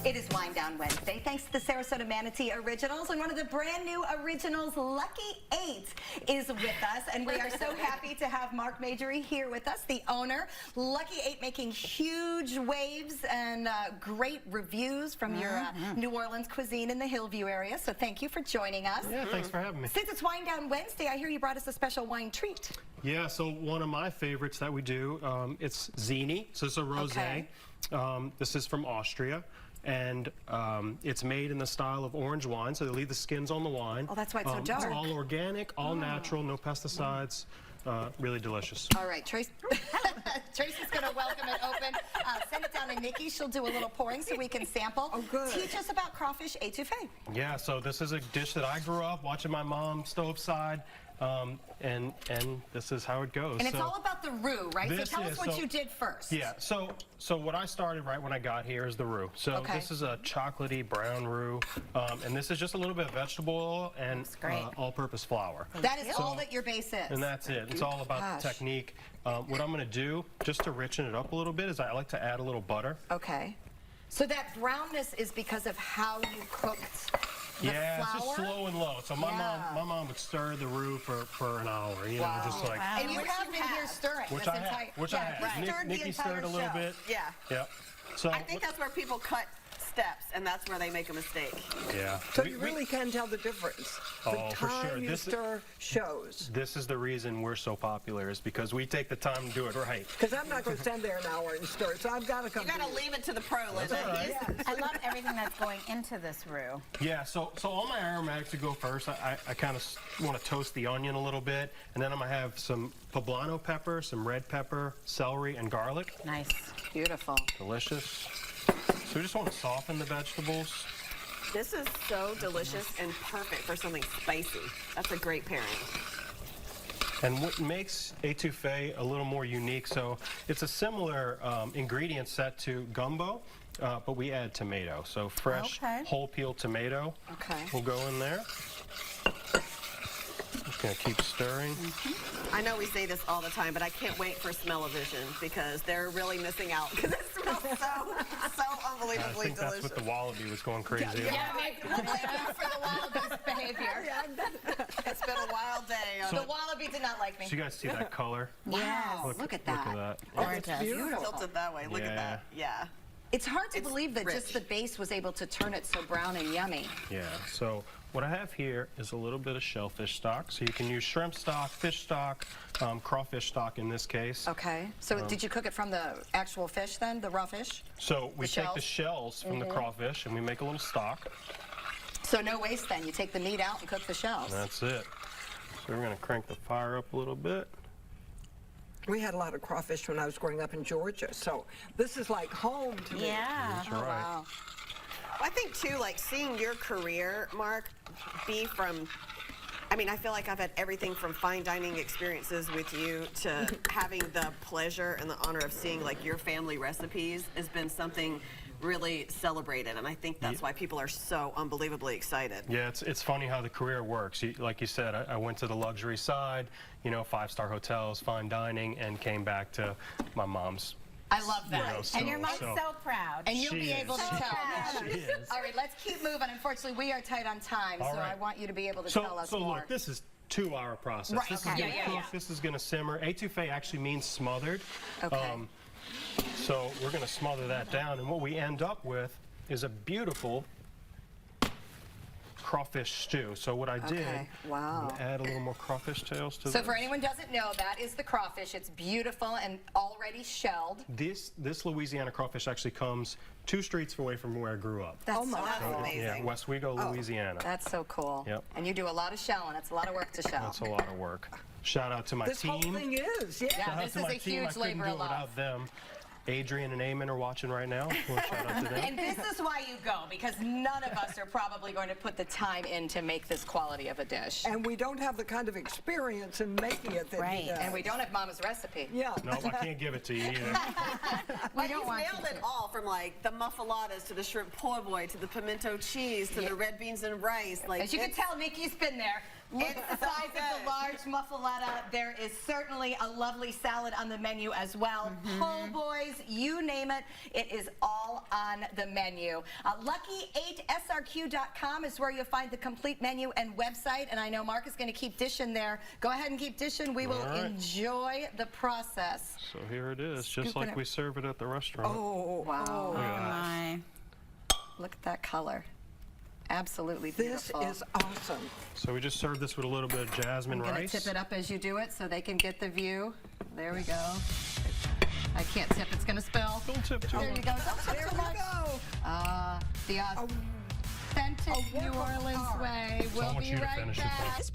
It is Wind Down Wednesday, thanks to the Sarasota-Manatee Originals, and one of the brand new originals, Lucky 8, is with us, and we are so happy to have Mark Majorie here with us, the owner. Lucky 8 making huge waves and great reviews from your New Orleans cuisine in the Hillview area, so thank you for joining us. Yeah, thanks for having me. Since it's Wind Down Wednesday, I hear you brought us a special wine treat. Yeah, so one of my favorites that we do, it's Zini, so it's a rosé. Okay. This is from Austria, and it's made in the style of orange wine, so they leave the skins on the wine. Oh, that's why it's so dark. It's all organic, all natural, no pesticides, really delicious. All right, Tracy's going to welcome it open. Send it down to Nikki. She'll do a little pouring so we can sample. Oh, good. Teach us about crawfish étouffée. Yeah, so this is a dish that I grew up watching my mom stove side. And this is how it goes. And it's all about the roux, right? So tell us what you did first. Yeah, so what I started right when I got here is the roux. So this is a chocolatey brown roux, and this is just a little bit of vegetable oil and all-purpose flour. That is all that your base is. And that's it. It's all about the technique. What I'm going to do, just to richen it up a little bit, is I like to add a little butter. Okay. So that brownness is because of how you cooked the flour? It's just slow and low. So my mom would stir the roux for an hour, you know, just like. And you have been here stirring Which this I entire. have. Nikki stirred a little bit. Yeah. Yep. So I think that's where people cut steps, and that's where they make a mistake. Yeah. So you really can tell the difference. The for sure. time you stir shows. This is the reason we're so popular, is because we take the time to do it right. Because I'm not going to stand there an hour and stir it, so I've got to come. You got to leave it to the pro, Linda. Right. Yes. I love everything that's going into this roux. Yeah, so all my aromatics would go first. I kind of want to toast the onion a little bit, and then I'm going to have some poblano pepper, some red pepper, celery, and garlic. Nice. Beautiful. Delicious. So we just want to soften the vegetables. This is so delicious and perfect for something spicy. That's a great pairing. And what makes étouffée a little more unique, so it's a similar ingredient set to gumbo, but we add tomato. So fresh, whole peeled tomato will go in there. Just going to keep stirring. I know we say this all the time, but I can't wait for smell-o-vision because they're really missing out because it smells so unbelievably I think delicious. that's what the wallaby was going crazy about. Yeah, we'll blame you for the wallaby's behavior. It's been a wild day. The wallaby did not like me. So you guys see that color? Wow, look at that. Look at that. Oh, it's beautiful. Tilted that way. Look at that. Yeah. It's hard to believe that rich. just the base was able to turn it so brown and yummy. Yeah, so what I have here is a little bit of shellfish stock. So you can use shrimp stock, fish stock, crawfish stock in this case. Okay. So did you cook it from the actual fish then, the raw fish? So we take the shells from the crawfish and we make a little stock. So no waste then. You take the meat out and cook the shells. That's it. So we're going to crank the fire up a little bit. We had a lot of crawfish when I was growing up in Georgia, so this is like home to me. Yeah. That's right. Wow. I think, too, like, seeing your career, Mark, be from, I mean, I feel like I've had everything from fine dining experiences with you to having the pleasure and the honor of seeing, like, your family recipes has been something really celebrated, and I think that's why people are so unbelievably excited. Yeah, it's funny how the career works. Like you said, I went to the luxury side, you know, 5-star hotels, fine dining, and came back to my mom's. I love that. You know, so, And your mom's so proud. And you'll be able to tell. She is. All right, let's keep moving. Unfortunately, we are tight on time, All so right. I want you to be able to tell us so more. look, this is 2-hour process. Right, This okay. is going to cook. This is going to simmer. Étouffée actually means smothered. Okay. So we're going to smother that down, and what we end up with is a beautiful crawfish stew. So what I did, wow. add a little more crawfish tails to So this. for anyone who doesn't know, that is the crawfish. It's beautiful and already shelled. This Louisiana crawfish actually comes 2 streets away from where I grew up. That's my. so That's cool. amazing. Yeah, Westwego, Louisiana. That's so cool. Yep. And you do a lot of shelling. It's a lot of work to shell. That's a lot of work. Shout out to my This team. whole thing is, yeah. Shout out this to is my a team. huge I couldn't labor do of it love. without them. Adrian and Eamon are watching right now. We'll shout out to them. And this is why you go, because none of us are probably going to put the time in to make this quality of a dish. And we don't have the kind of experience in making it that he does. And we don't have Mama's recipe. Yeah. No, I can't give it to you either. But don't you've want nailed it all, from like the muffulettas to the shrimp po' boy to the pimento cheese to the red beans and rice. Like, As you can tell, Nikki's been there. It's the size of the large muffaletta. There is certainly a lovely salad on the menu as well. Po' boys, you name it, it is all on the menu. Lucky8srq.com is where you'll find the complete menu and website, and I know Mark is going to keep dishing there. Go ahead and keep dishing. We will enjoy the process. So here it is, just like we serve it at the restaurant. Oh, Wow. Oh my. Look at that color. Absolutely this beautiful. is awesome. So we just served this with a little bit of jasmine I'm going rice. to tip it up as you do it so they can get the view. There we go. I can't tip, it's going to spill. Don't tip too There you much. go. Don't tip There too we much. go. The authentic work New of Orleans art. way. So I We'll want be you to right finish it back. first.